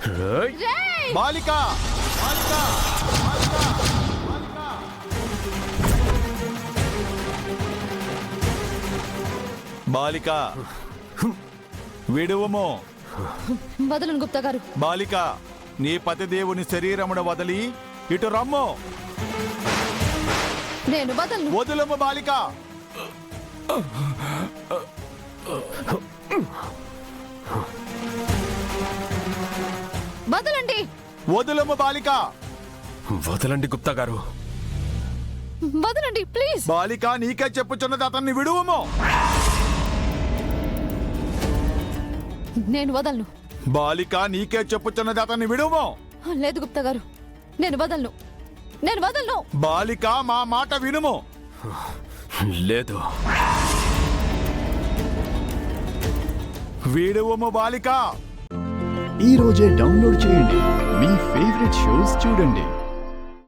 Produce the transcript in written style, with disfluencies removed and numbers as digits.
బాలిక బాలిక విడువము. వదలను గుప్తా గారు. బాలిక, నీ పతిదేవుని శరీరమును వదిలి ఇటు రమ్ము. నేను వదలను. వదులము బాలిక. వదలండి. వదులము బాలిక. వదలండి గుప్తా గారు. వదలండి ప్లీజ్. బాలిక, నీకే చెప్పుచున్నది, అతన్ని విడువము. నేను వదలను. బాలిక, నీకే చెప్పుచున్నది, అతన్ని విడువము. లేదు గుప్తా గారు, నేను వదలను. నేను వదలను. బాలిక, మా మాట వినుము. లేదు. విడువము బాలిక. ఈ రోజే డౌన్లోడ్ చేయండి. మీ ఫేవరెట్ షోస్ చూడండి.